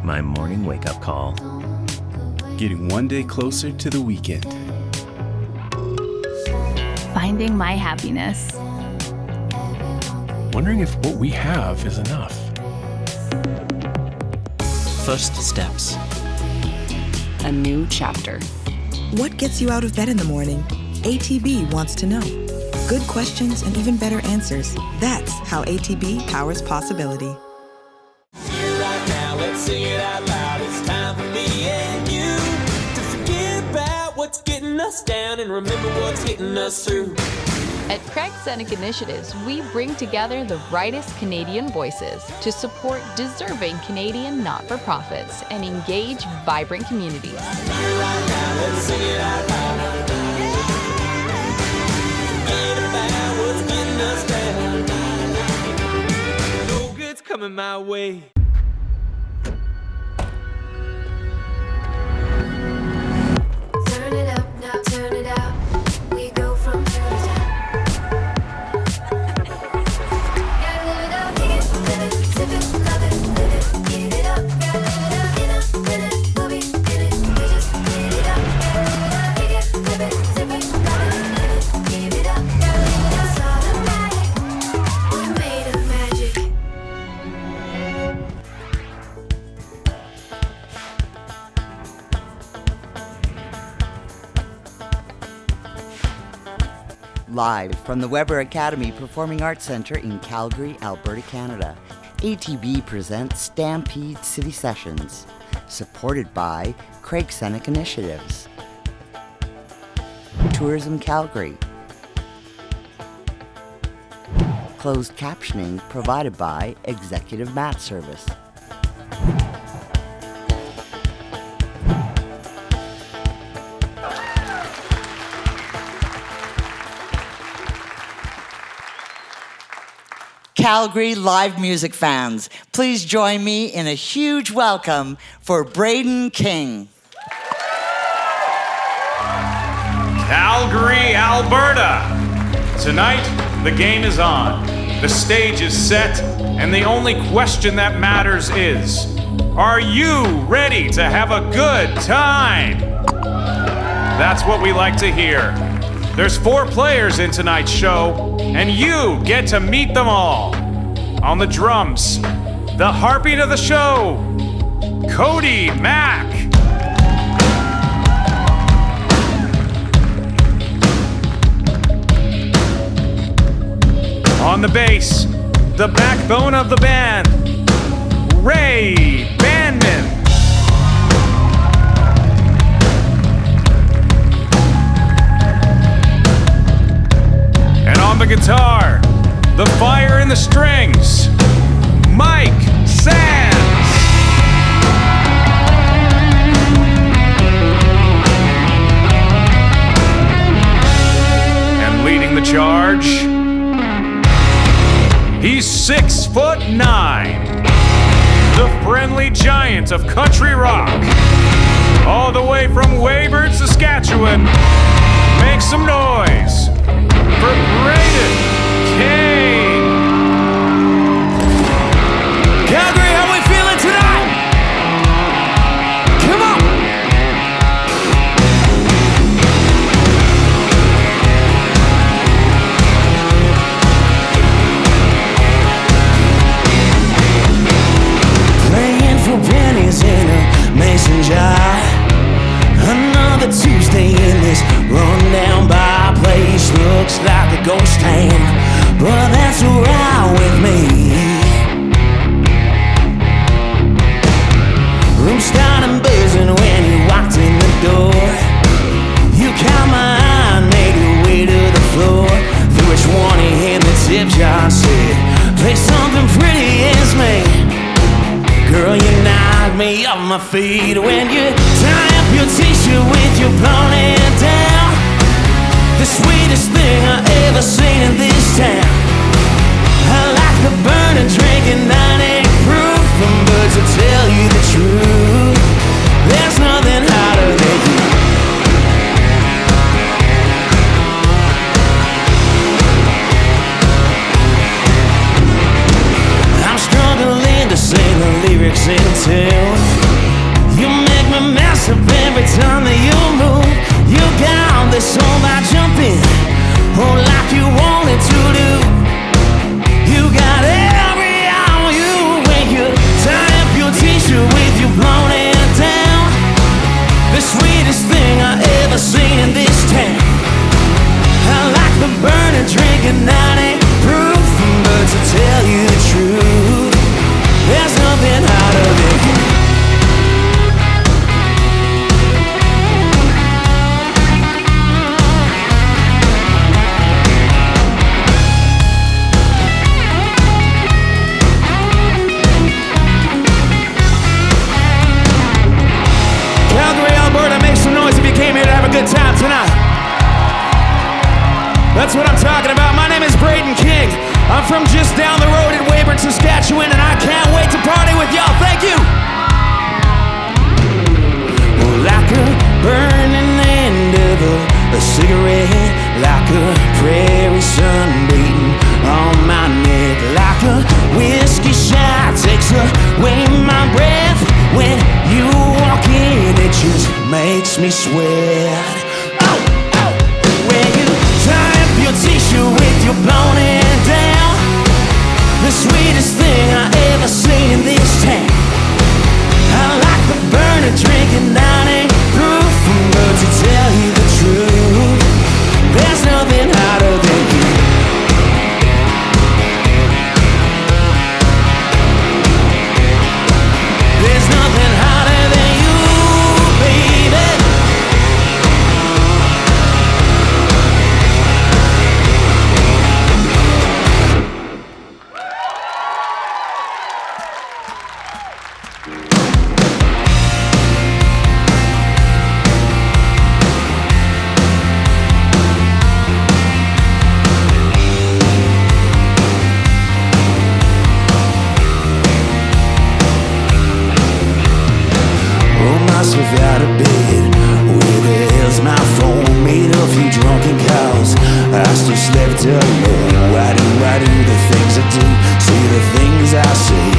My morning wake-up call. Getting one day closer to the weekend. Finding my happiness. Wondering if what we have is enough. First steps. A new chapter. What gets you out of bed in the morning? ATB wants to know. Good questions and even better answers. That's how ATB powers possibility. Here right now, let's sing it out loud. It's time for me and you to forget about what's getting us down and remember what's getting us through. At Craig Seneca Initiatives, we bring together the brightest Canadian voices to support deserving Canadian not-for-profits and engage vibrant communities. Here right now, let's sing it out loud. Forget about what's getting us down. No good's coming my way. Turn it up, now turn it out. We go from here to town. Gotta live it up, kick it, live it, sip it, love it, live it, give it up. Gotta live it up, in a minute, we'll be in it. We just live it up, gotta live it up, kick it, live it, sip it, love it, live it, give it up. Gotta live it up, it's automatic. We're made of magic. Live from the Weber Academy Performing Arts Centre in Calgary, Alberta, Canada, ATB presents Stampede City Sessions, supported by Craig Seneca Initiatives, Tourism Calgary, closed captioning provided by Executive Mat Service. Calgary live music fans, please join me in a huge welcome for Brayden King. Calgary, Alberta. Tonight, the game is on. The stage is set, and the only question that matters is, are you ready to have a good time? That's what we like to hear. There's 4 players in tonight's show, and you get to meet them all. On the drums, the heartbeat of the show, Cody Mack. On the bass, the backbone of the band, Ray Bandman. And on the guitar, the fire in the strings, Mike Sands. And leading the charge, he's 6'9", the friendly giant of country rock, all the way from Weyburn, Saskatchewan. Make some noise for Brayden King. Calgary, how we feeling tonight? Come on. Playing for pennies in a mason jar. Another Tuesday in this run-down bar place. Looks like a ghost town, but that's alright with me. Room started buzzing when you walked in the door. You caught my eye and made your way to the floor. Through each one he hit the tip jar, said, play something pretty as me. Girl, you knocked me off my feet when you tie up your t-shirt with your blonde hair down. The sweetest thing I ever seen in this town. I like the burning drink and 98 proof. From birds to tell you the truth, there's nothing hotter than you. I'm struggling to sing the lyrics in tune. from just down the road in Weyburn, Saskatchewan, and I can't wait to party with y'all. Thank you. Like a burning end of a cigarette, like a prairie sun beating on my neck, like a whiskey shot takes away my breath. When you walk in, it just makes me sweat. Oh, oh. When you tie up your t-shirt with your blown head down, the sweetest thing I ever seen in this town. I like the burner drinking 90 proof, but to tell you the truth, there's nothing hotter than you. There's nothing hotter than you, baby. Out of bed, where the hell's my phone? Made a few drunken calls, I still slept alone. Why do the things I do, say the things I say?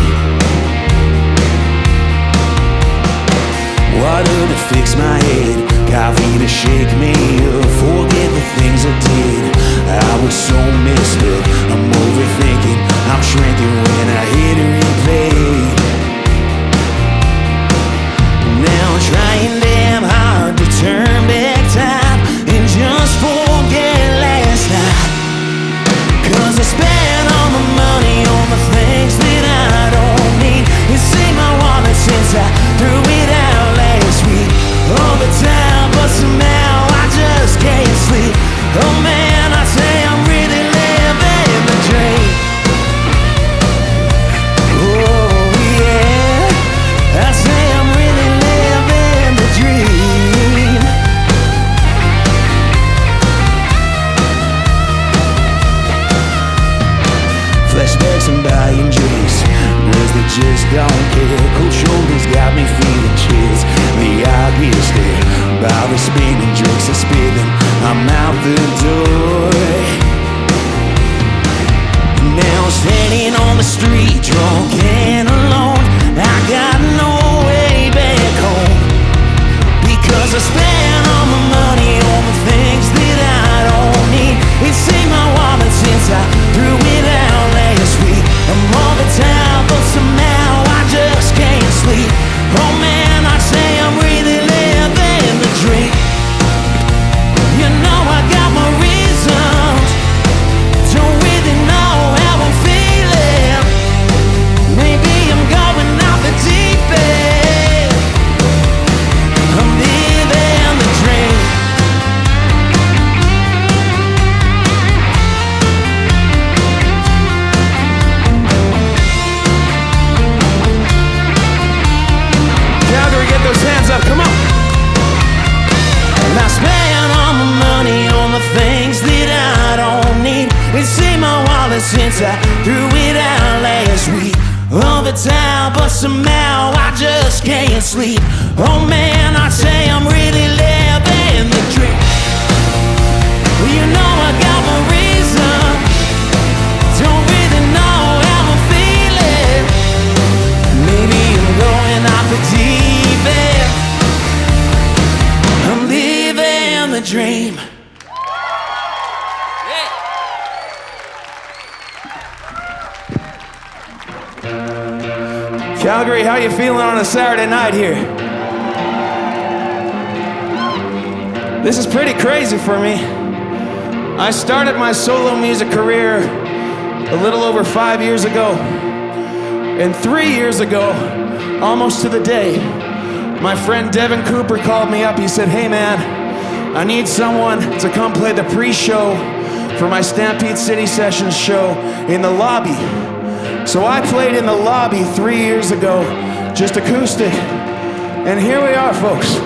Water to fix my head, coffee to shake me up. Forget the things I did, I was so messed up. I'm overthinking, I'm shrinking when I hit replay. Now I'm trying damn hard to turn back time and just forget last night. 'Cause I spent all my money on the things that I don't need. It's in my wallet since I threw it out last week. All the time, but somehow I just can't sleep. Oh man, I say I'm really living the dream. Oh yeah, I say I'm really living the dream. Flashbacks and buying drinks, girls that just don't care. Cold shoulders got me feeling chills. The obvious stare, bottle spinning, drinks are spilling. I'm out the door. Now I'm standing on the street, drunk and alone. I got no way back home, because I spent all my money on the things that I don't need. It's in my wallet since I threw it out last week. I'm all the time, but somehow I just can't sleep. Oh man, I say I'm really living the dream. You know I got my reasons, don't really know how I'm feeling. Maybe I'm going out the deep end. I'm living the dream. Calgary, get those hands up, come on. And I spend all my money on the things that I don't need. It's in my wallet since I threw it out last week. All the time, but somehow I just can't sleep. Oh man, I say I'm really living the dream. Well, you know I got my reason, don't really know how I'm feeling. Maybe I'm going off the deep end. I'm living the dream. Calgary, how you feeling on a Saturday night here? This is pretty crazy for me. I started my solo music career a little over 5 years ago. And 3 years ago, almost to the day, my friend Devin Cooper called me up. He said, "Hey man, I need someone to come play the pre-show for my Stampede City Sessions show in the lobby." So I played in the lobby 3 years ago, just acoustic. And here we are, folks.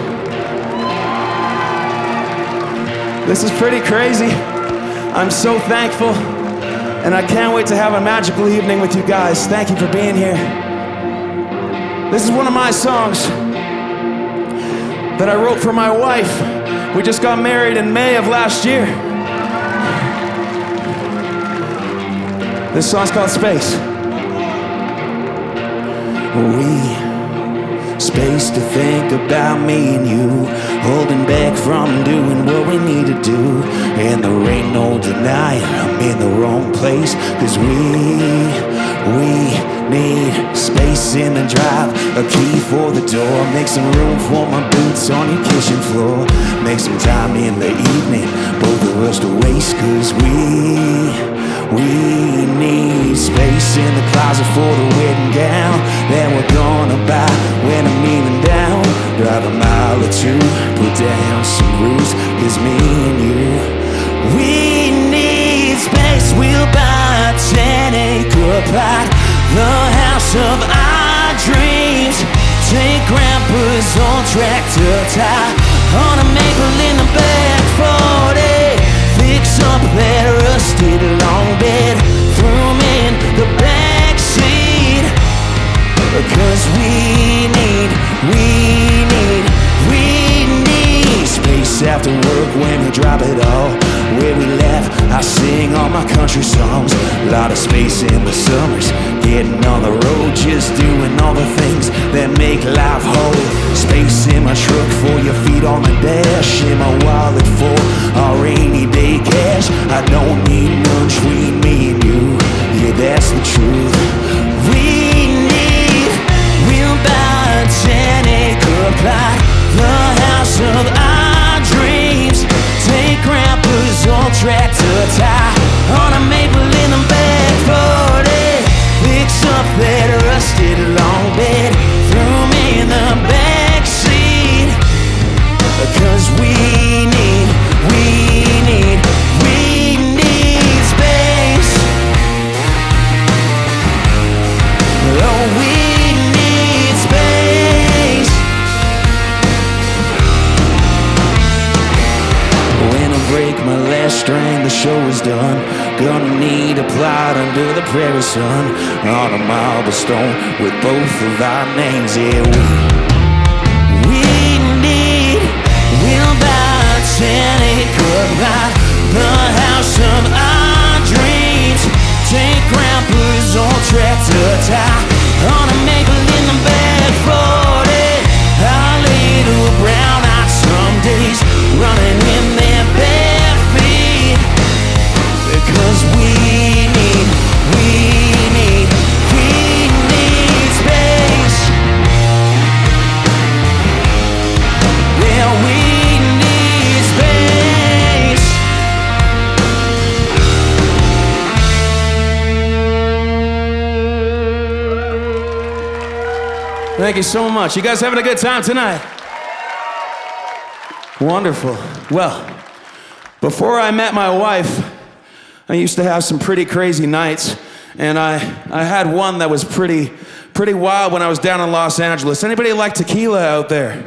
This is pretty crazy. I'm so thankful. And I can't wait to have a magical evening with you guys. Thank you for being here. This is one of my songs that I wrote for my wife. We just got married in May of last year. This song's called Space. Space to think about me and you, holding back from doing what we need to do. And there ain't no denying I'm in the wrong place, 'cause we need space in the drive, a key for the door. Make some room for my boots on your kitchen floor. Make some time in the evening, both of us to waste, 'cause we need space in the closet for the wedding gown that we're gonna buy when I'm kneeling down. Drive a mile or two, put down some roots, 'cause me and you, we need space. We'll buy a 10-acre plot, the house of our dreams. Take Grandpa's old tractor tie on a maple in the back 40. Fix up that rusted long bed, throw 'em in the back seat. 'Cause we need space after work when we drop it all. Where we laugh, I sing all my country songs. A lot of space in the summers, getting on the road, just doing all the things that make life whole. Space in my truck for your feet on the dash, in my wallet for our rainy day cash. I don't need none between me and you, yeah, that's the truth. We'll buy a 10-acre plot, the house of our dreams. Take Grandpa's old tractor tie on a maple in the back 40. Fix up that rusted long bed, throw me in the back seat. 'Cause we need space. Oh, we need space. When I break my last string, the show is done. Gonna need a plot under the prairie sun, on a marble stone with both of our names. Yeah, we'll buy a 10-acre plot, the house of our dreams. Take Grandpa's old tractor tie on a maple in the back 40. Our little brown-eyed some days, running in their bare feet. Because we need space. Yeah, we need space. Thank you so much. You guys having a good time tonight? Wonderful. Well, before I met my wife, I used to have some pretty crazy nights, and I had one that was pretty wild when I was down in Los Angeles. Anybody like tequila out there?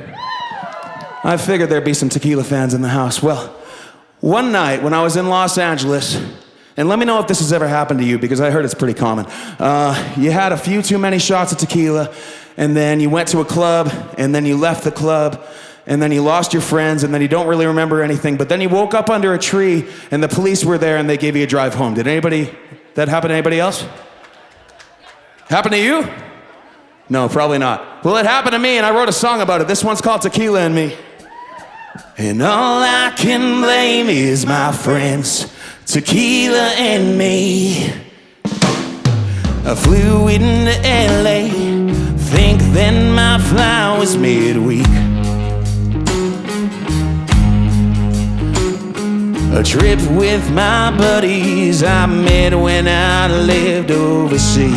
I figured there'd be some tequila fans in the house. Well, one night when I was in Los Angeles, and let me know if this has ever happened to you, because I heard it's pretty common. You had a few too many shots of tequila, and then you went to a club, and then you left the club, and then you lost your friends, and then you don't really remember anything, but then you woke up under a tree, and the police were there, and they gave you a drive home. That happen to anybody else? Happen to you? No, probably not. Well, it happened to me, and I wrote a song about it. This one's called Tequila and Me. And all I can blame is my friends, tequila and me. I flew into LA, think then my flight was midweek. A trip with my buddies I met when I lived overseas.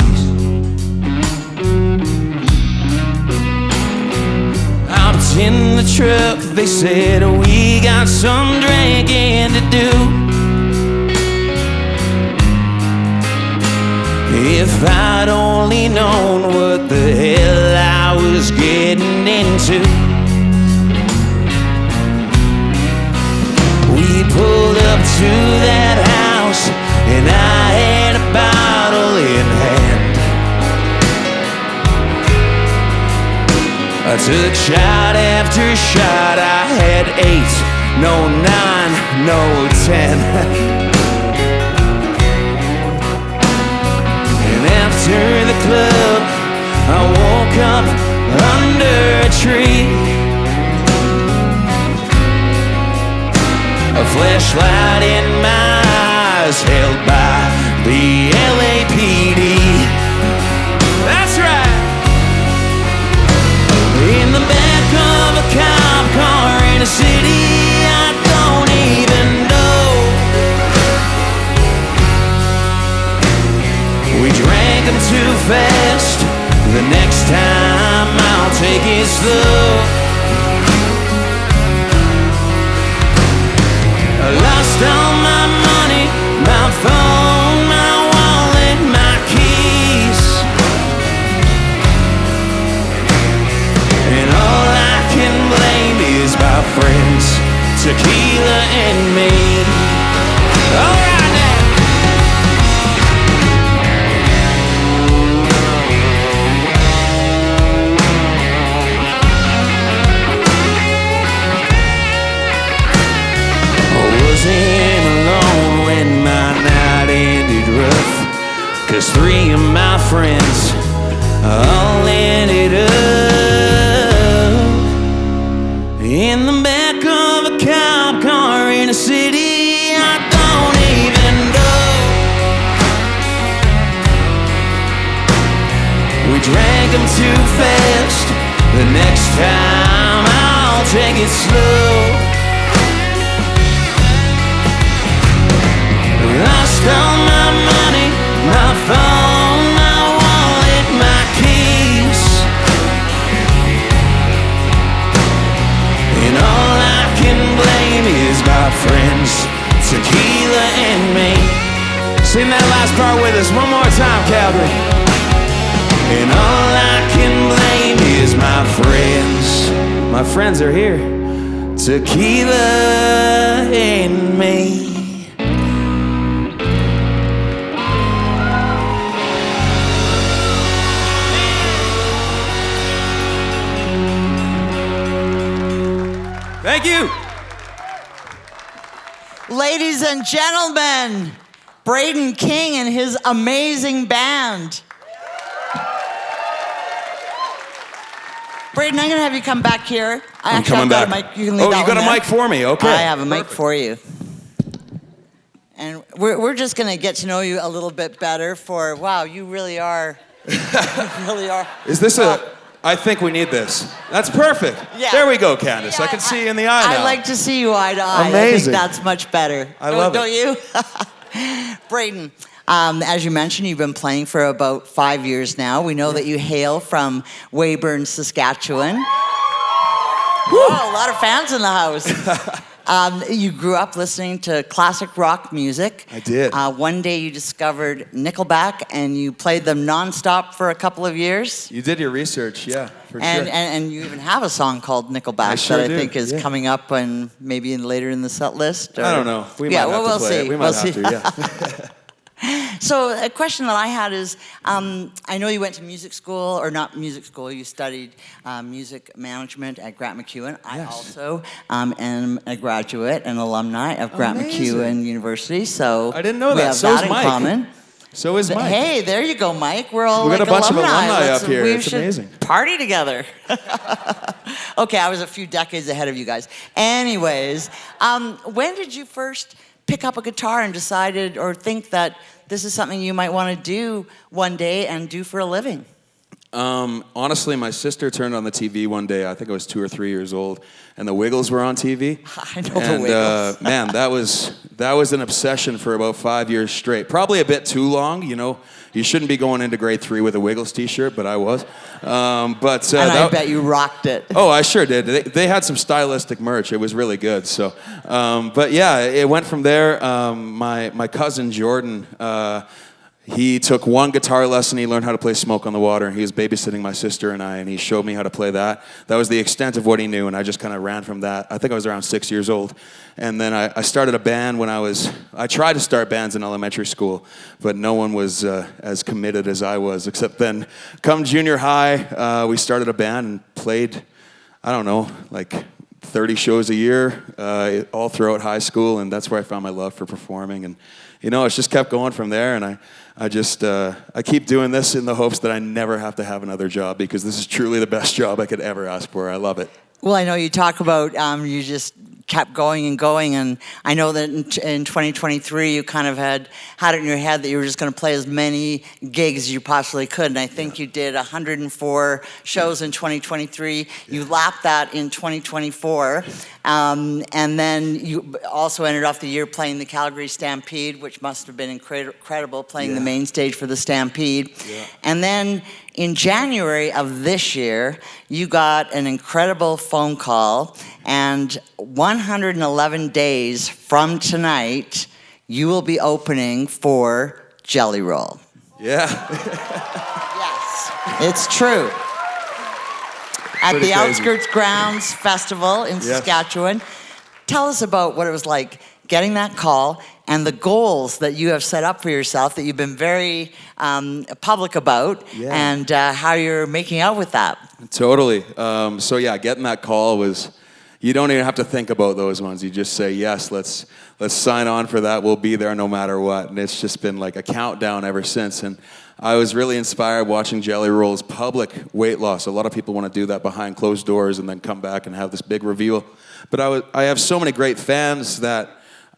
Hopped in the truck, they said we got some drinking to do. If I'd only known what the hell I was getting into. We pulled up to that house, and I had I took shot after shot. I had 8, no 9, no 10. And after the club, I woke up under a tree. A flashlight in my eyes held by the LAPD. That's right. In the back of a cop car in a city I don't even know. We drank them too fast. The next time I'll take it slow. I lost all my money, my phone, my wallet, my keys. And all I can blame is my friends, tequila and me. All right now. Wasn't alone when my night ended rough, 'cause 3 of my friends all ended up in the back of a cop car in a city I don't even know. We drank them too fast. The next time I'll take it slow. Lost all my money, my phone, my wallet, my keys. And all I can blame is my friends, tequila and me. Sing that last part with us one more time, Calgary. And all I can blame is my friends. My friends are here. Tequila and me. Thank you. Ladies and gentlemen, Brayden King and his amazing band. Brayden, I'm going to have you come back here. I'm coming back. Mic. You can leave oh, that you got one a there. mic for me? Okay. I have a mic for you. And we're just going to get to know you a little bit better for, wow, you really are. You really are. Is this I think we need this. That's perfect. Yeah. There we go, Candace. Yeah, I can see you in the eye now. I like to see you eye to eye. Amazing. I think that's much better. I love it. Don't you? Brayden, as you mentioned, you've been playing for about 5 years now. We know that you hail from Weyburn, Saskatchewan. Whoa, a lot of fans in the house. You grew up listening to classic rock music. I did. One day you discovered Nickelback and you played them nonstop for a couple of years. You did your research, yeah, for And, sure. and you even have a song called Nickelback I sure that I do, think is yeah. coming up and maybe later in the set list. Or... I don't know. We might have to we'll play see. it. We might have see. to, yeah. So a question that I had is, I know you went to music school, or not music school, you studied music management at Grant MacEwan. Yes. I also am a graduate and alumni of Grant Amazing. MacEwan University, so I didn't know we that. have So is that in Mike. common. So is Mike. Hey, there you go, Mike. We're all We got like a bunch of alumni. alumni up here. We It's should amazing. party together. Okay, I was a few decades ahead of you guys. Anyways, when did you first pick up a guitar and decided or think that this is something you might want to do one day and do for a living? Honestly, my sister turned on the TV one day. I think I was 2 or 3 years old, and the Wiggles were on TV. I know the Wiggles. Man, that was an obsession for about 5 years straight. Probably a bit too long, you know. You shouldn't be going into grade 3 with a Wiggles T-shirt, but I was. And I bet you rocked it. Oh, I sure did. They had some stylistic merch. It was really good. So, but yeah, it went from there. My cousin Jordan. He took one guitar lesson. He learned how to play Smoke on the Water. He was babysitting my sister and I, and he showed me how to play that. That was the extent of what he knew, and I just kind of ran from that. I think I was around 6 years old. And then I started a band when I tried to start bands in elementary school, but no one was as committed as I was, except then come junior high, we started a band and played, I don't know, like 30 shows a year, all throughout high school, and that's where I found my love for performing. And it's just kept going from there. And I keep doing this in the hopes that I never have to have another job, because this is truly the best job I could ever ask for. I love it. Well, I know you talk about you just kept going and going, and I know that in 2023 you kind of had it in your head that you were just going to play as many gigs as you possibly could, and I think you did 104 shows in 2023. You lapped that in 2024, and then you also ended off the year playing the Calgary Stampede, which must have been incredible, playing the main stage for the Stampede. And then in January of this year, you got an incredible phone call, and 111 days from tonight, you will be opening for Jelly Roll. Yeah. Yes, it's true. At Pretty the crazy. Outskirts Grounds Festival in Saskatchewan. Tell us about what it was like getting that call and the goals that you have set up for yourself that you've been very public about, and how you're making out with that. Totally. So yeah, getting that call was, you don't even have to think about those ones. You just say, yes, let's sign on for that. We'll be there no matter what. And it's just been like a countdown ever since. And I was really inspired watching Jelly Roll's public weight loss. A lot of people want to do that behind closed doors and then come back and have this big reveal. But I have so many great fans that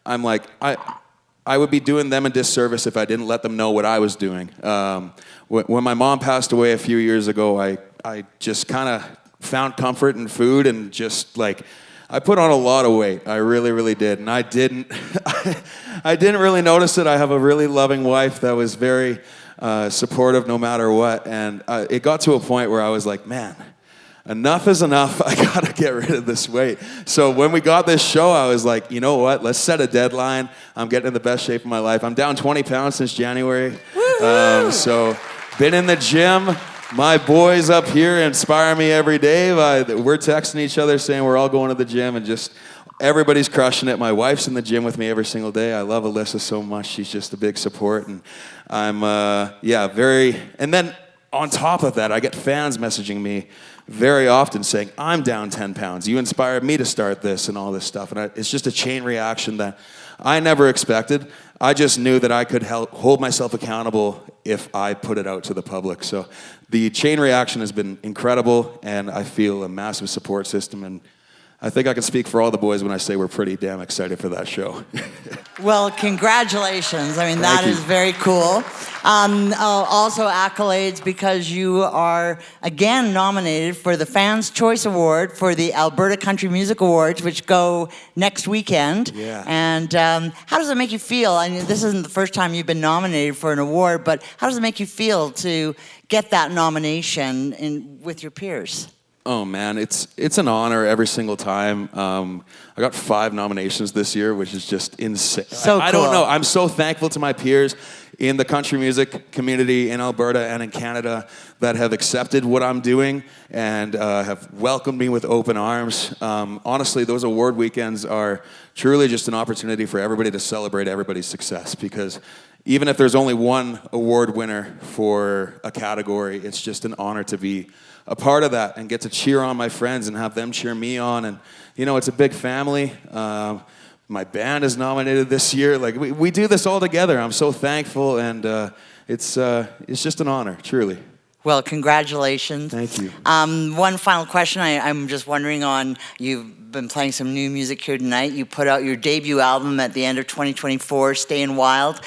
I'm like, I would be doing them a disservice if I didn't let them know what I was doing. When my mom passed away a few years ago, I just kind of found comfort in food, and just like, I put on a lot of weight. I really, really did. And I didn't really notice it. I have a really loving wife that was very supportive no matter what. And it got to a point where I was like, man, enough is enough. I gotta get rid of this weight. So when we got this show, I was like, you know what? Let's set a deadline. I'm getting in the best shape of my life. I'm down 20 pounds since January. So been in the gym. My boys up here inspire me every day. We're texting each other saying we're all going to the gym, and just everybody's crushing it. My wife's in the gym with me every single day. I love Alyssa so much. She's just a big support, and I'm very. And then on top of that, I get fans messaging me very often saying, I'm down 10 pounds. You inspired me to start this and all this stuff. And it's just a chain reaction that I never expected. I just knew that I could hold myself accountable if I put it out to the public. So the chain reaction has been incredible, and I feel a massive support system. And I think I can speak for all the boys when I say we're pretty damn excited for that show. Well, congratulations. I mean, Thank that you. is very cool. Also accolades because you are again nominated for the Fans' Choice Award for the Alberta Country Music Awards, which go next weekend. Yeah. And how does it make you feel? I mean, this isn't the first time you've been nominated for an award, but how does it make you feel to get that nomination with your peers? Oh man, it's an honor every single time. I got 5 nominations this year, which is just insane. So I cool. don't know. I'm so thankful to my peers in the country music community in Alberta and in Canada that have accepted what I'm doing and have welcomed me with open arms. Honestly, those award weekends are truly just an opportunity for everybody to celebrate everybody's success, because even if there's only one award winner for a category, it's just an honor to be a part of that and get to cheer on my friends and have them cheer me on. And, it's a big family. My band is nominated this year. Like, we do this all together. I'm so thankful, and it's just an honor, truly. Well, congratulations. Thank you. One final question. I'm just wondering you've been playing some new music here tonight. You put out your debut album at the end of 2024, Staying Wild.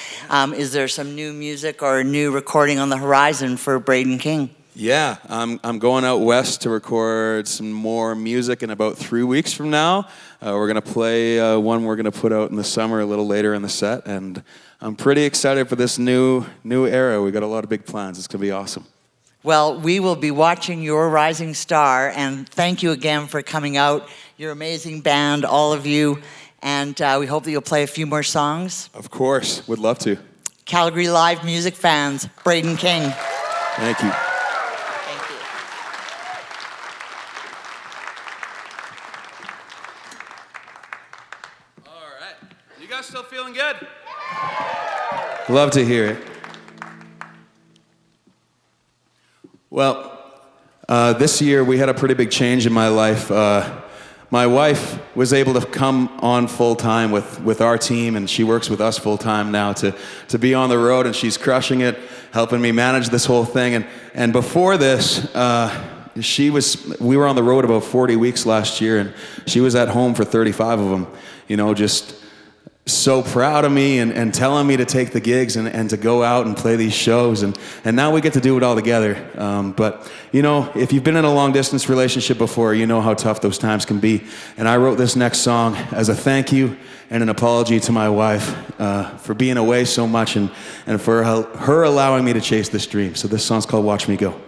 Is there some new music or a new recording on the horizon for Brayden King? Yeah, I'm going out west to record some more music in about 3 weeks from now. We're going to play one we're going to put out in the summer a little later in the set, and I'm pretty excited for this new era. We got a lot of big plans. It's going to be awesome. Well, we will be watching your rising star, and thank you again for coming out. Your amazing band, all of you, and we hope that you'll play a few more songs. Of course, would love to. Calgary Live music fans, Brayden King. Thank you. You guys still feeling good? Love to hear it. Well, this year we had a pretty big change in my life. My wife was able to come on full time with our team, and she works with us full time now to be on the road, and she's crushing it, helping me manage this whole thing. And before this, we were on the road about 40 weeks last year, and she was at home for 35 of them, you know, just so proud of me and telling me to take the gigs and to go out and play these shows, and now we get to do it all together. But you know, if you've been in a long distance relationship before, you know how tough those times can be. And I wrote this next song as a thank you and an apology to my wife for being away so much and for her allowing me to chase this dream. So this song's called Watch Me Go.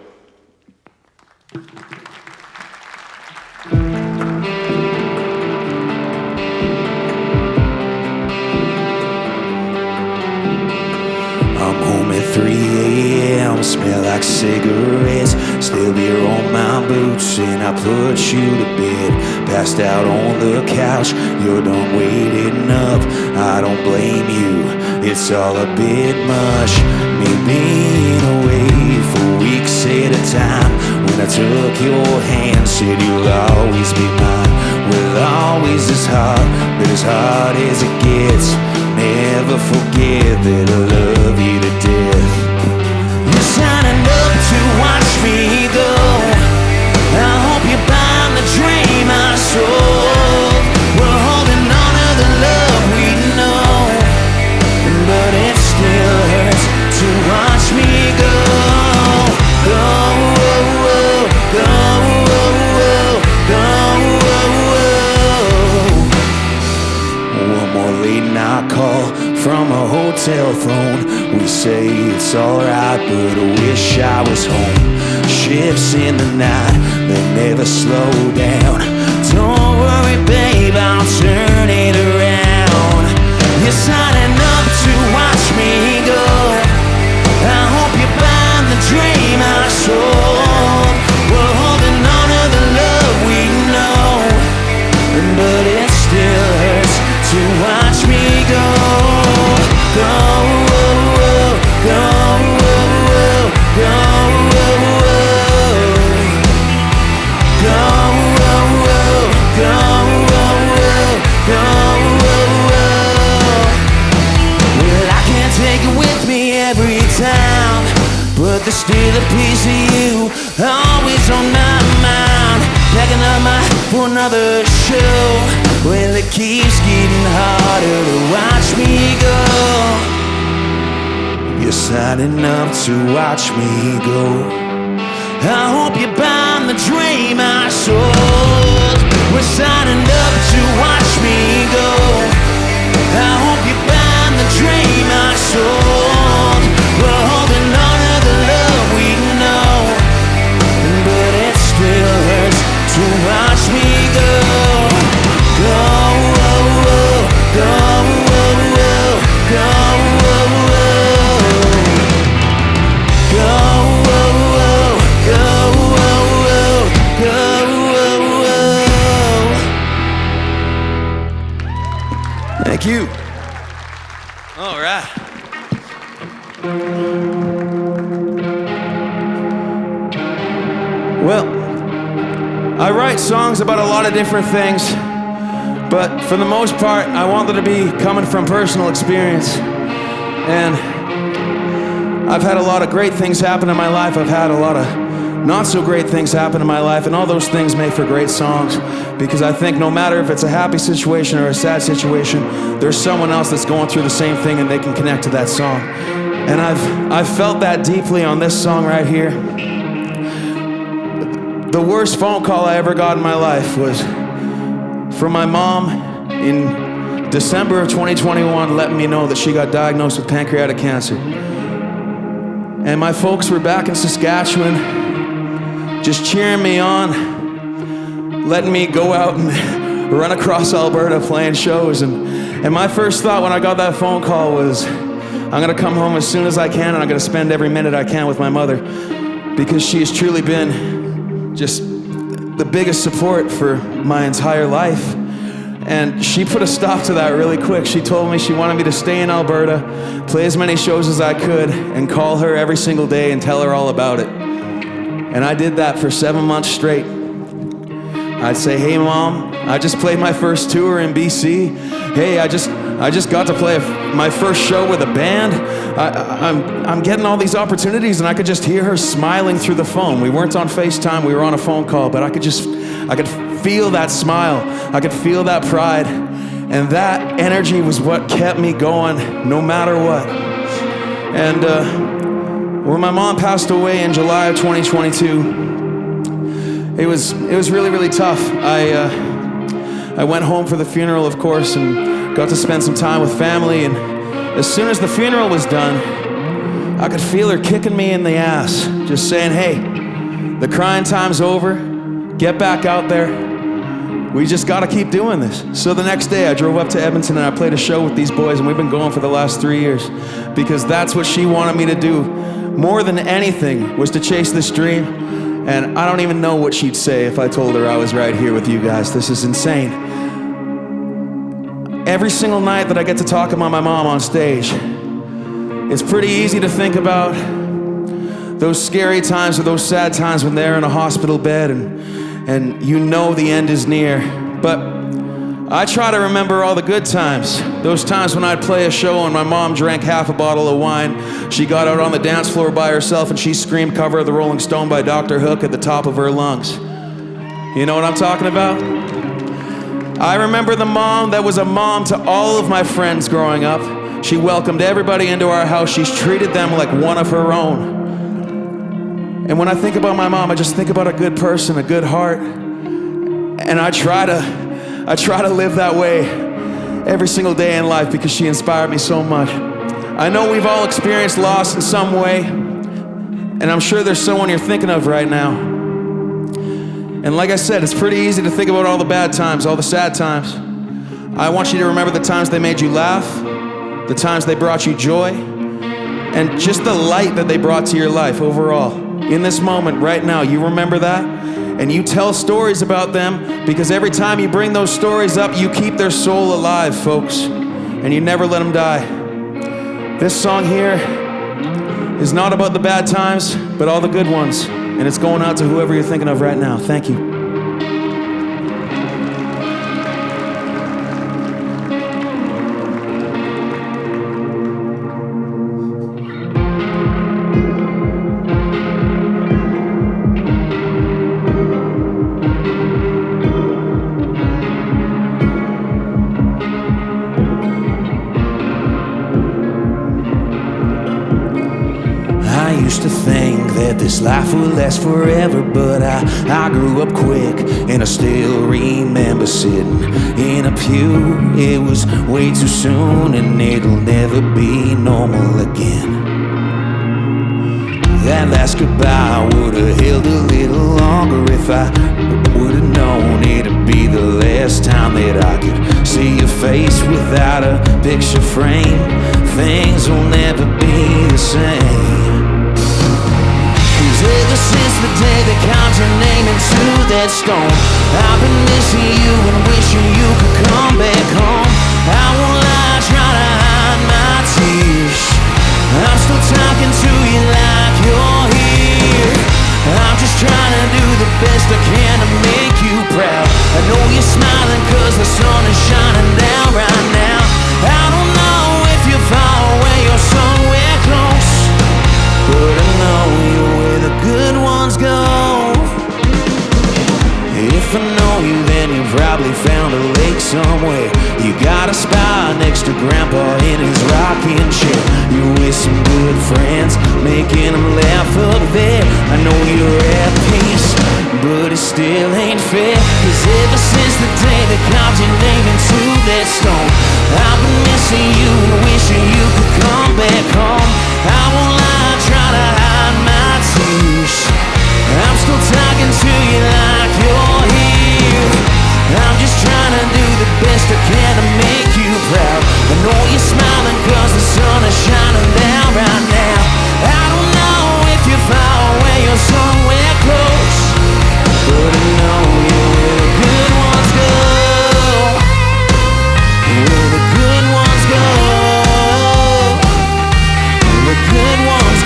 I'm home at 3 a.m., smell like cigarettes, still beer on my boots, and I put you to bed. Passed out on the couch, you're done waiting up, I don't blame you, it's all a bit much. Me being away for weeks at a time, when I took your hand, said you'll always be mine. Well, always is hard, but as hard as it gets, never forget that I love you to death. You're signing up to watch me go, I hope you find the dream I sold. We're holding on to the love we know, but it still hurts to watch me go. Go, go, go, go. One more late night call from a hotel phone. We say it's alright, but I wish I was home. Ships in the night, they never slow down. Don't worry, babe, I'll turn it around. You're signing up to watch me go, I hope you find the dream I sold. We're holding on to the love we know, but it still hurts to watch me go. Go, go, go, go, go, well, I can't take it with me every time, but there's still a piece of you always on my mind. Packing up my for another show, well, it keeps getting harder to watch me go. You're signing up to watch me go, I hope you find the dream I sold. We're signing up to watch me go, I hope you find the dream I sold. We're holding on to the love we know, but it still hurts to watch me go. Go, go, go, go, go, Thank you. All right. Well, I write songs about a lot of different things, but for the most part, I want them to be coming from personal experience. And I've had a lot of great things happen in my life. I've had a lot of not so great things happen in my life, and all those things make for great songs, because I think no matter if it's a happy situation or a sad situation, there's someone else that's going through the same thing and they can connect to that song. And I've felt that deeply on this song right here. The worst phone call I ever got in my life was from my mom in December of 2021, letting me know that she got diagnosed with pancreatic cancer. And my folks were back in Saskatchewan, just cheering me on, letting me go out and run across Alberta playing shows. And my first thought when I got that phone call was, I'm gonna come home as soon as I can, and I'm gonna spend every minute I can with my mother, because she has truly been just the biggest support for my entire life. And she put a stop to that really quick. She told me she wanted me to stay in Alberta, play as many shows as I could, and call her every single day and tell her all about it. And I did that for 7 months straight. I'd say, hey Mom, I just played my first tour in BC. Hey, I just got to play my first show with a band. I'm getting all these opportunities, and I could just hear her smiling through the phone. We weren't on FaceTime, we were on a phone call, but I could feel that smile. I could feel that pride. And that energy was what kept me going no matter what. And when my mom passed away in July of 2022, it was really, really tough. I went home for the funeral, of course, and got to spend some time with family. And as soon as the funeral was done, I could feel her kicking me in the ass, just saying, hey, the crying time's over. Get back out there. We just got to keep doing this. So the next day, I drove up to Edmonton and I played a show with these boys, and we've been going for the last 3 years because that's what she wanted me to do. More than anything was to chase this dream. And I don't even know what she'd say if I told her I was right here with you guys. This is insane. Every single night that I get to talk about my mom on stage, it's pretty easy to think about those scary times or those sad times when they're in a hospital bed and you know the end is near. But I try to remember all the good times. Those times when I'd play a show and my mom drank half a bottle of wine. She got out on the dance floor by herself and she screamed "Cover of the Rolling Stone" by Dr. Hook at the top of her lungs. You know what I'm talking about? I remember the mom that was a mom to all of my friends growing up. She welcomed everybody into our house. She's treated them like one of her own. And when I think about my mom, I just think about a good person, a good heart. And I try to live that way every single day in life because she inspired me so much. I know we've all experienced loss in some way, and I'm sure there's someone you're thinking of right now. And like I said, it's pretty easy to think about all the bad times, all the sad times. I want you to remember the times they made you laugh, the times they brought you joy, and just the light that they brought to your life overall. In this moment, right now, you remember that? And you tell stories about them, because every time you bring those stories up, you keep their soul alive, folks. And you never let them die. This song here is not about the bad times, but all the good ones. And it's going out to whoever you're thinking of right now. Thank you. I used to think that this life would last forever, but I grew up quick, and I still remember sitting in a pew. It was way too soon, and it'll never be normal again. That last goodbye would've held a little longer if I would've known it'd be the last time that I could see your face without a picture frame. Things will never be the same. Ever since the day they carved your name into that stone, I've been missing you and wishing you could come back home. I won't lie, try to hide my tears. I'm still talking to you like you're here. I'm just trying to do the best I can to make you proud. I know you're smiling cause the sun is shining down right now. I don't know if you're far away or somewhere close, but I know you're where the good ones go. If I know you, then you probably found a lake somewhere. You got a spot next to Grandpa in his rocking chair. You're with some good friends, making them laugh up there. I know you're at peace, but it still ain't fair. Cause ever since the day they carved your name into that stone, I've been missing you and wishing you could come back home. I won't lie, try to hide my tears. I'm still talking to you like you're here. I'm just trying to do the best I can to make you proud. I know you're smiling cause the sun is shining down right now. I don't know if you're far away or somewhere close, but I know you're where the good ones go. Where the good ones go. Where the good ones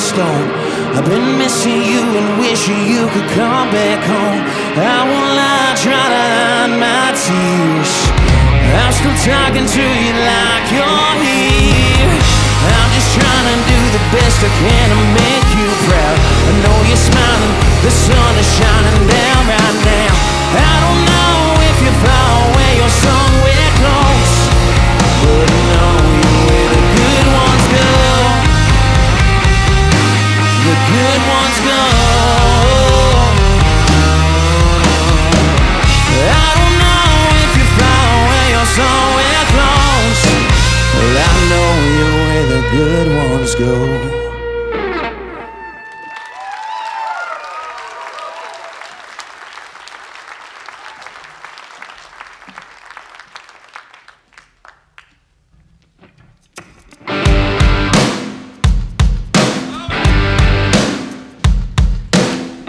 stone. I've been missing you and wishing you could come back home. I won't lie, try to hide my tears. I'm still talking to you like you're here. I'm just trying to do the best I can to make you proud. I know you're smiling, the sun is shining down right now. I don't know if you're far away or somewhere close, but I know you're where the good ones go. The good ones go. I don't know if you're far away or somewhere close, but I know you're where the good ones go.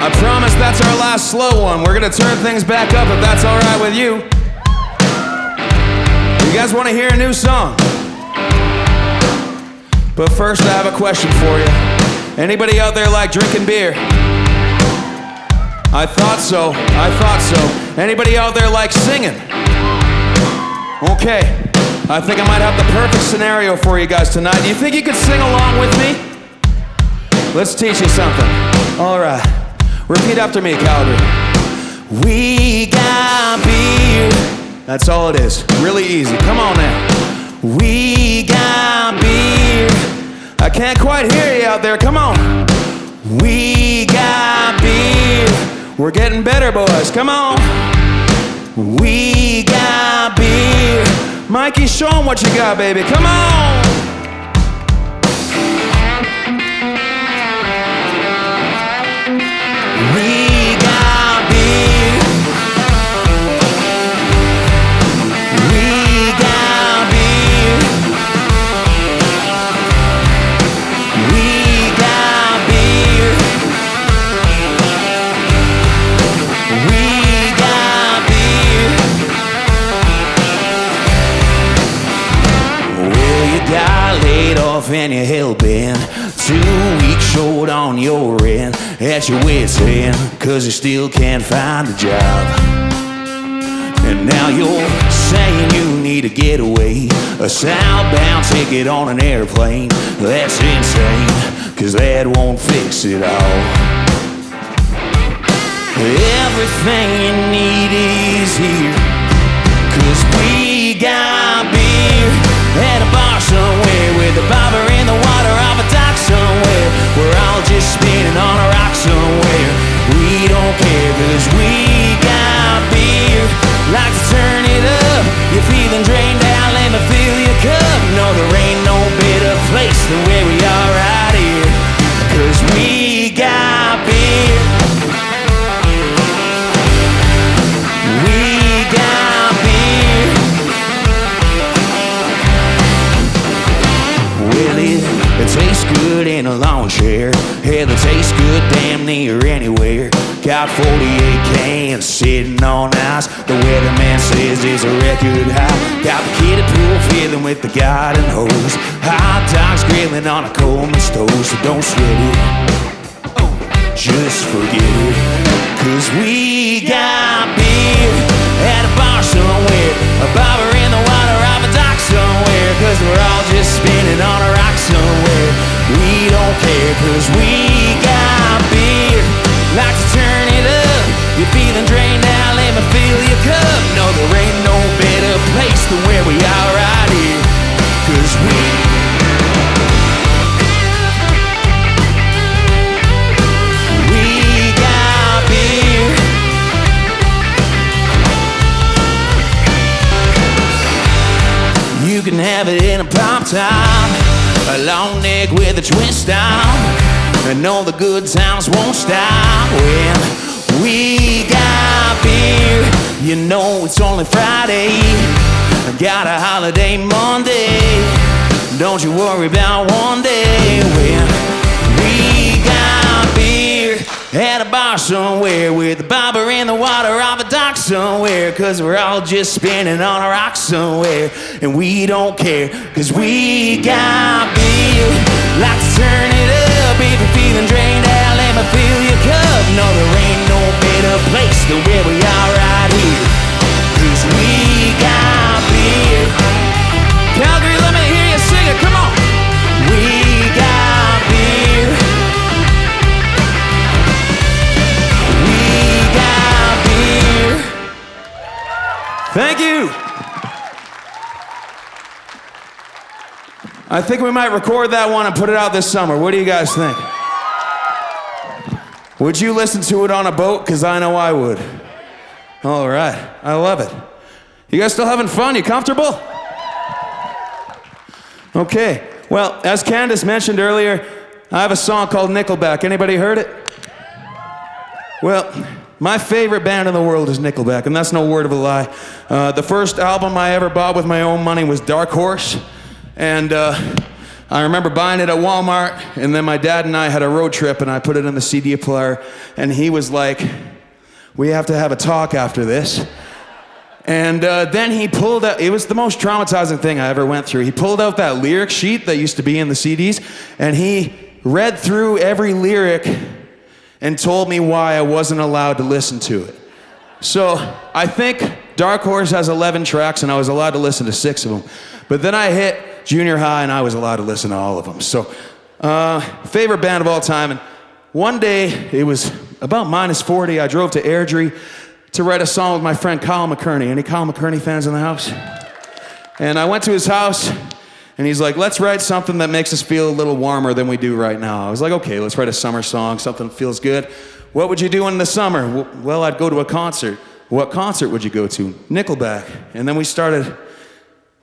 I promise that's our last slow one. We're gonna turn things back up if that's all right with you. You guys want to hear a new song? But first I have a question for you. Anybody out there like drinking beer? I thought so. Anybody out there like singing? Okay. I think I might have the perfect scenario for you guys tonight. Do you think you could sing along with me? Let's teach you something. All right. Repeat after me, Calgary. We got beer. That's all it is. Really easy. Come on now. We got beer. I can't quite hear you out there. Come on. We got beer. We're getting better, boys. Come on. We got beer. Mikey, show 'em what you got, baby. Come on. We got beer. We got beer. We got beer. We got beer. Well, you got laid off and you're hell-bent. 2 weeks short on your rent. At your wit's end, 'cause you still can't find a job. And now you're saying you need a getaway, a southbound ticket on an airplane. That's insane, 'cause that won't fix it all. Everything you need is here, 'cause we got beer at a bar somewhere, with a bobber in the water off a dock somewhere. We're all just spinning on a rock somewhere. We don't care, 'cause we got beer. Like to turn it up. You're feeling drained out, let me fill your cup. No, there ain't no better place than where we are right here, 'cause we got beer. We got beer. Well, it tastes good in a lawn chair. Hell, it tastes good damn near anywhere. Got 48 cans sitting on ice. The weatherman says it's a record high. Got the kid at pool filling with the garden hose. Hot dogs grilling on a Coleman stove. So don't sweat it, just forget it, 'cause we got beer at a bar somewhere, a bobber in the water off a dock somewhere. 'Cause we're all just spinning on a rock somewhere. We don't care, 'cause we got beer. Like to turn it up. You're feeling drained out, let me fill your cup. No, there ain't no better place than where we are right here, 'cause we got beer. You can have it in a pop top, a long neck with a twist on, and all the good times won't stop when we got beer. You know it's only Friday, I got a holiday Monday. Don't you worry about one day when we got beer. at a bar somewhere with a bobber in the water of a dock somewhere, 'cause we're all just spinning on a rock somewhere, and we don't care, 'cause we got beer. Like to turn it up if you're feeling drained out, let me fill your cup. No, there ain't no better place than where we are right here, 'cause we got beer. Calgary, let me hear you sing it, come on. We got beer. We got beer. Thank you. I think we might record that one and put it out this summer. What do you guys think? Would you listen to it on a boat? Because I know I would. All right. I love it. You guys still having fun? You comfortable? Okay. Well, as Candace mentioned earlier, I have a song called Nickelback. Anybody heard it? Well, my favorite band in the world is Nickelback, and that's no word of a lie. The first album I ever bought with my own money was Dark Horse, and I remember buying it at Walmart, and then my dad and I had a road trip, and I put it in the CD player, and he was like, "We have to have a talk after this." And then he pulled out, it was the most traumatizing thing I ever went through. He pulled out that lyric sheet that used to be in the CDs, and he read through every lyric and told me why I wasn't allowed to listen to it. So I think Dark Horse has 11 tracks, and I was allowed to listen to 6 of them. But then I hit junior high, and I was allowed to listen to all of them. So favorite band of all time. And one day, it was about -40, I drove to Airdrie to write a song with my friend Kyle McCurney. Any Kyle McCurney fans in the house? And I went to his house, and he's like, "Let's write something that makes us feel a little warmer than we do right now." I was like, "Okay, let's write a summer song, something that feels good." "What would you do in the summer?" "Well, I'd go to a concert." "What concert would you go to?" "Nickelback." And then we started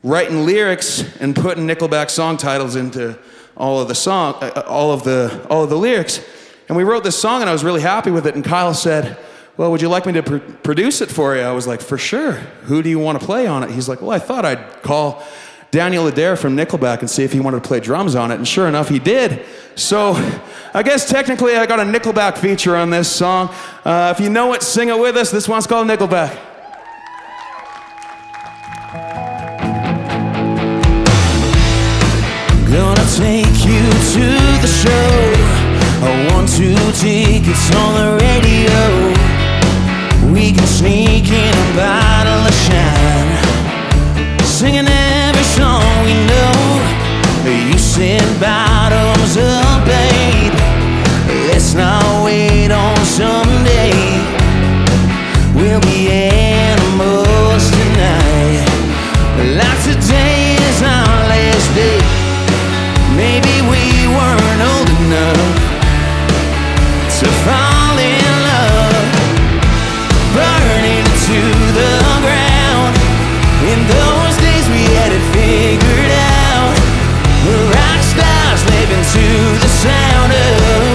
writing lyrics and putting Nickelback song titles into all of the lyrics. And we wrote this song, and I was really happy with it. And Kyle said, "Well, would you like me to produce it for you?" I was like, "For sure. Who do you want to play on it?" He's like, "Well, I thought I'd call Daniel Adair from Nickelback and see if he wanted to play drums on it." And sure enough, he did. So I guess technically I got a Nickelback feature on this song. If you know it, sing it with us. This one's called Nickelback. Gonna take you to the show. I want 2 tickets on the radio. We can sneak in a bottle of shine, singing every song we know. You said bottoms up, babe. Let's not wait on someday. We'll be animals tonight, like today is our last day. Maybe we weren't old enough to fall in love, burning to the ground. In those days we had it figured out. We're rock stars living to the sound of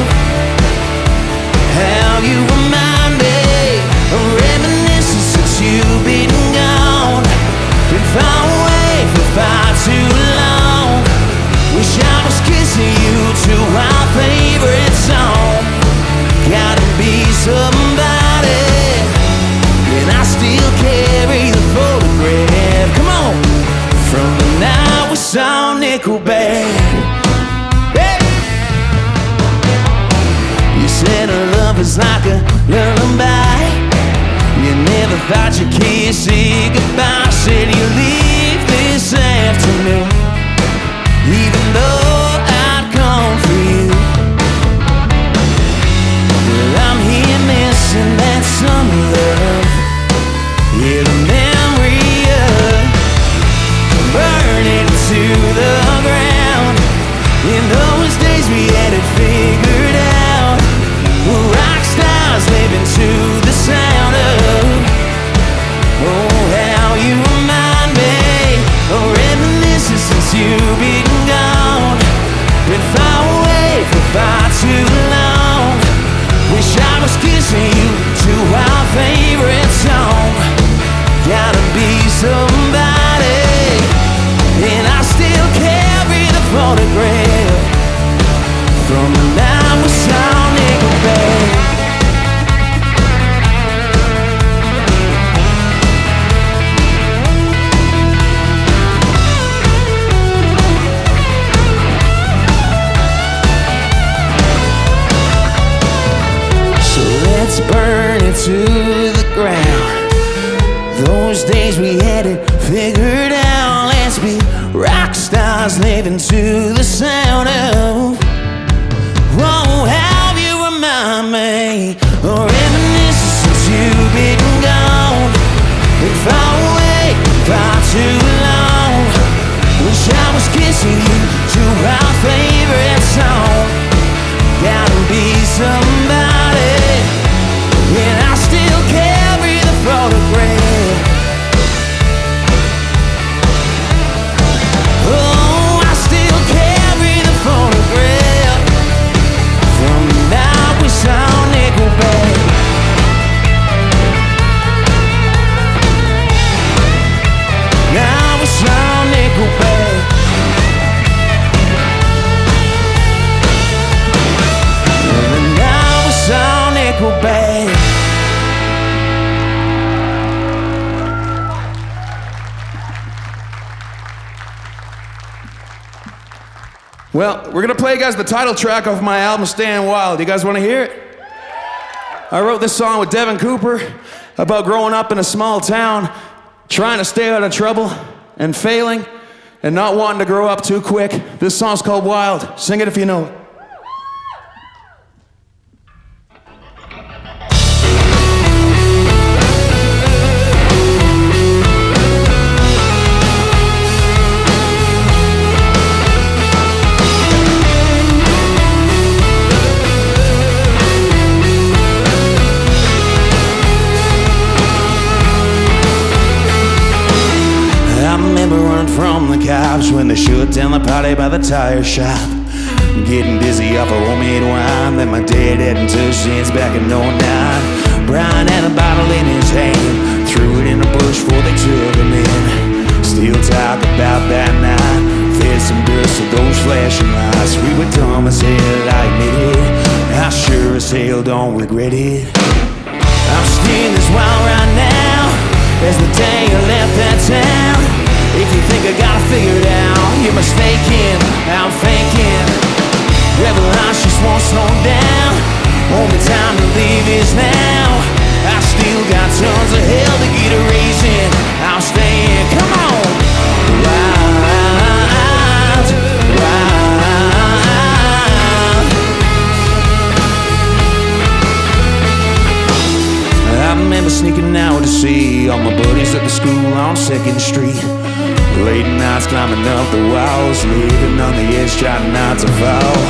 how you remind me of reminiscence since you've been gone. Been far away for far too long. Wish I was kissing you to our favorite song. Gotta be somebody, and I still carry the photograph. Come on, from the night we saw Nickelback. Hey! You said love is like a lullaby. You never thought you'd kiss, say goodbye. Said you leave this afternoon, even though I'd come for you. Well, I'm here missing that summer love. Yeah, the memory of burning to the ground. In those days we had it figured out. We're rock stars living to the sound of oh, how you remind me of reminiscence since you've been gone. Those days we had it figured out. Let's be rock stars living to the sound of. Oh, how you remind me of reminiscence since you've been gone. Been far away, far too long. Wish I was kissing you to our favorite song. Gotta be somebody, and I still carry the photograph. Oh, I still carry the photograph from the night we saw Nickelback. Now we saw Nickelback. And now we saw Nickelback. Well, we're gonna play you guys the title track of my album, Staying Wild. You guys wanna hear it? I wrote this song with Devin Cooper about growing up in a small town, trying to stay out of trouble and failing and not wanting to grow up too quick. This song's called Wild. Sing it if you know it. I remember running from the cops when they shut down the party by the tire shop. Getting dizzy off of homemade wine, then my dad hadn't touched hands back in '09. Brian had a bottle in his hand, threw it in a bush before they took him in. Still talk about that night, fed some dust to those flashing lights. We were dumb as hell, I admit it, I sure as hell don't regret it. I'm still as wild right now as the day I left that town. If you think I got it figured out, you're mistaken, I'm faking. Rebel heart just won't slow down. Only time to leave is now. I still got tons of hell to get a raising. I'll stay in, come on. Wild, wild. I remember sneaking out to see all my buddies at the school on 2nd Street. Late nights climbing up the walls, living on the edge, trying not to fall.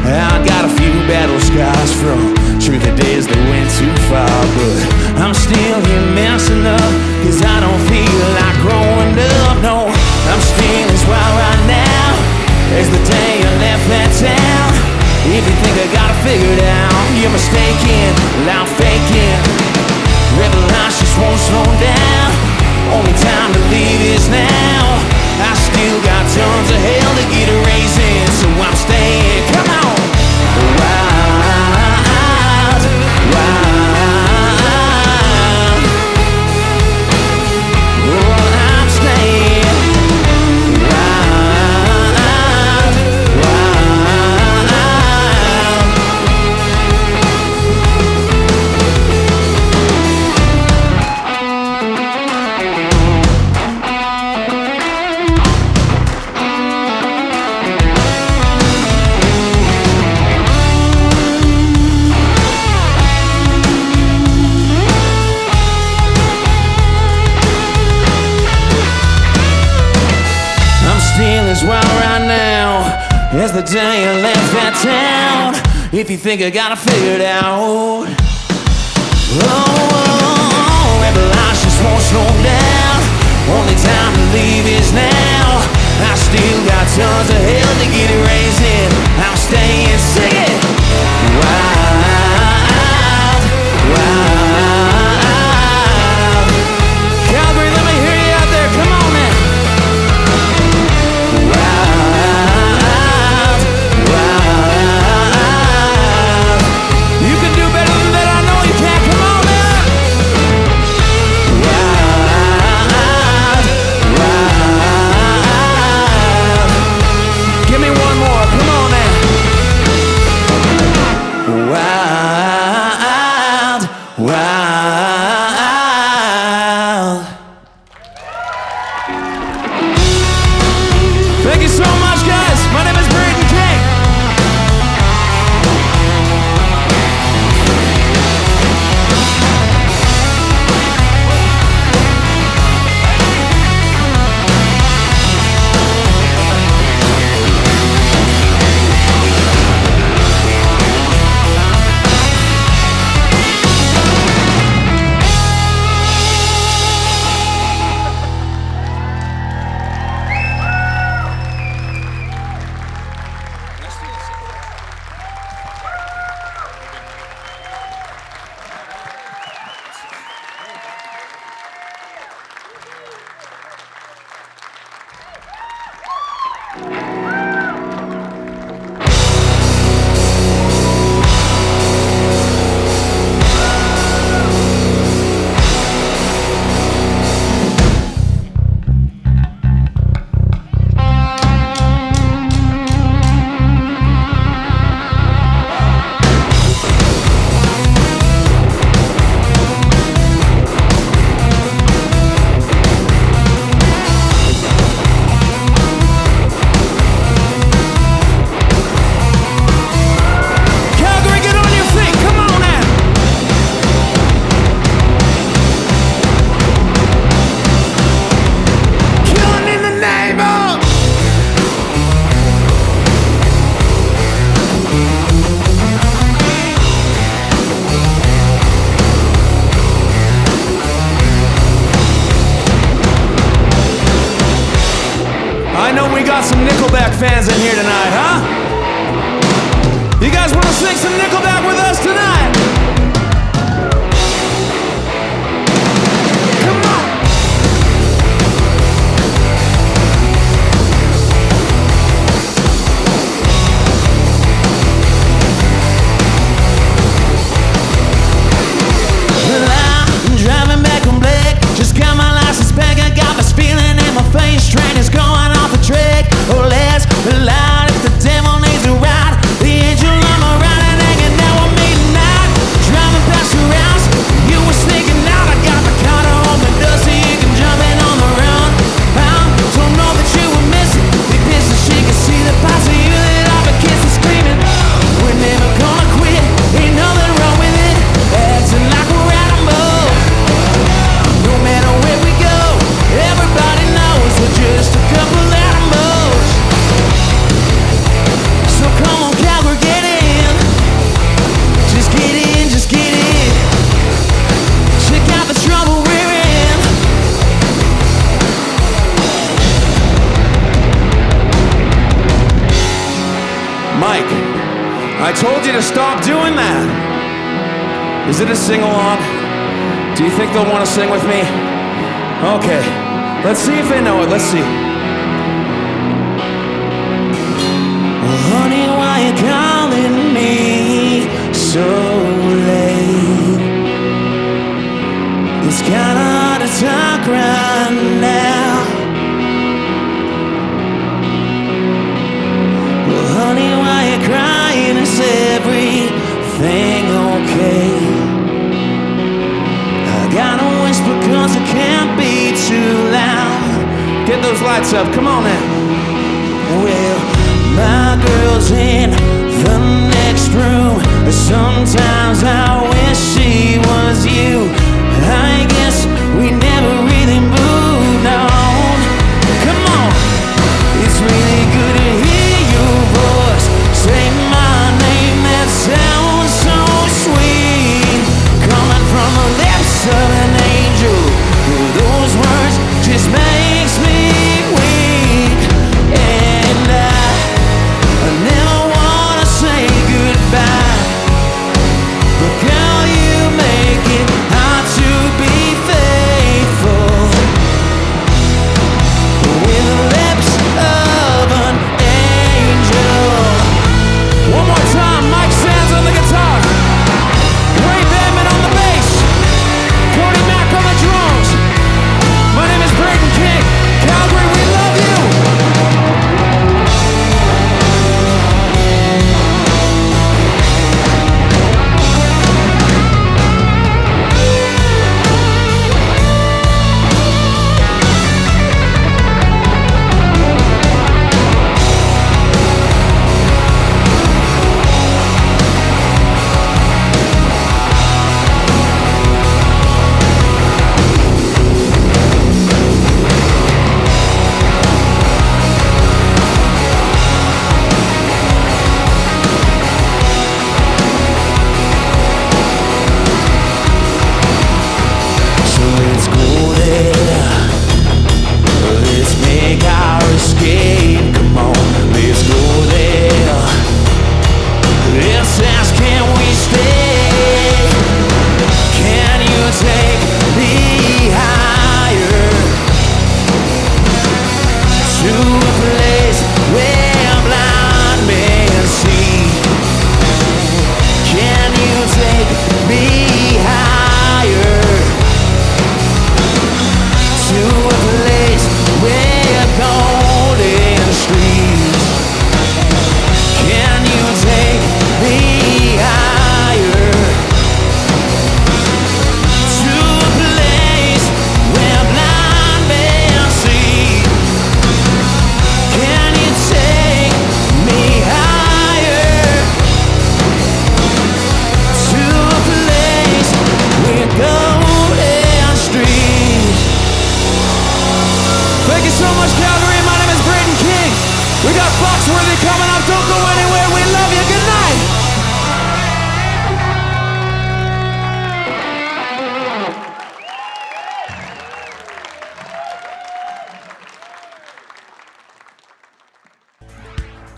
I got a few battle scars from truth of days that went too far, but I'm still here messing up, cause I don't feel like growing up, no. I'm still as wild right now as the day I left that town. If you think I got it figured out, you're mistaken, well, I'm faking. Rebel hearts just won't slow down. Only time to leave is now. I still got tons of hell to get a raise in, so I'm staying. Come on. Wild, wild. Oh, I'm staying. Wild, wild. As the day I left that town, if you think I got it figured out. Oh, rebel hearts just won't slow down. Only time to leave is now. I still got tons of hell to get it raising. I'm staying, sing it. Wild, wild. Calgary, let me hear you out there. Come on now. Give me Nickelback fans in here tonight, huh? You guys want to sing some Nickelback with us tonight? Come on! Well, I'm driving back from Blake. Just got my license back. I got this feeling in my face. Train is going off the track. Oh, let's light if the devil needs a ride. The angel on my right and hanging out with me tonight. Driving past your house, you were sneaking out. I got my car to open up so you can jump in on the run. I don't know that you were missing. Big piece of shit can see the parts of you that I've been kissing, screaming. We're never gonna quit. Ain't nothing wrong with it. Acting like we're animals. No matter where we go, everybody knows we're just a couple animals. So come on, Calgary, get in. Just get in, just get in. Check out the trouble we're in. Mike, I told you to stop doing that. Is it a sing-along? Do you think they'll want to sing with me? Okay, let's see if they know it. Let's see. Well, honey, why you calling me so late? It's kinda hard to talk right now. Well, honey, why you crying? Is everything okay? I gotta whisper 'cause it can't be too loud. Get those lights up. Come on now. Well, my girl's in the next room. Sometimes I wish she was you. I guess we never really moved on. Come on, it's really good to hear your voice. Say my name, that sounds so sweet. Coming from the lips of an angel. Those words just makes me weak. And I never wanna say goodbye. But girl, you make it hard to be faithful. With the lips of an angel. One more time, Mike Sands on the guitar. Ray Badman on the bass. Cody Mack on the drums. My name is Brayden King. Calgary, we love you. So let's go there. Let's make our escape. Come on, let's go there. Let's ask, can we stay? Can you take me higher to a place where blind men see? Can you take me higher to a place where golden streets? Can you take me higher to a place where blind men see? Can you take me higher to a place where golden streets? Thank you so much, Calgary. My name is Brayden King. We got Foxworthy coming up. Don't go anywhere. We love you. Good night.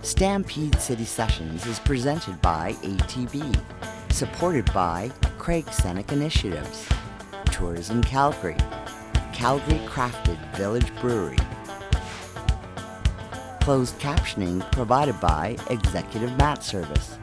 Stampede City Sessions is presented by ATB, supported by Craig Seneck Initiatives, Tourism Calgary, Calgary Crafted Village Brewery. Closed captioning provided by Executive Mat Service.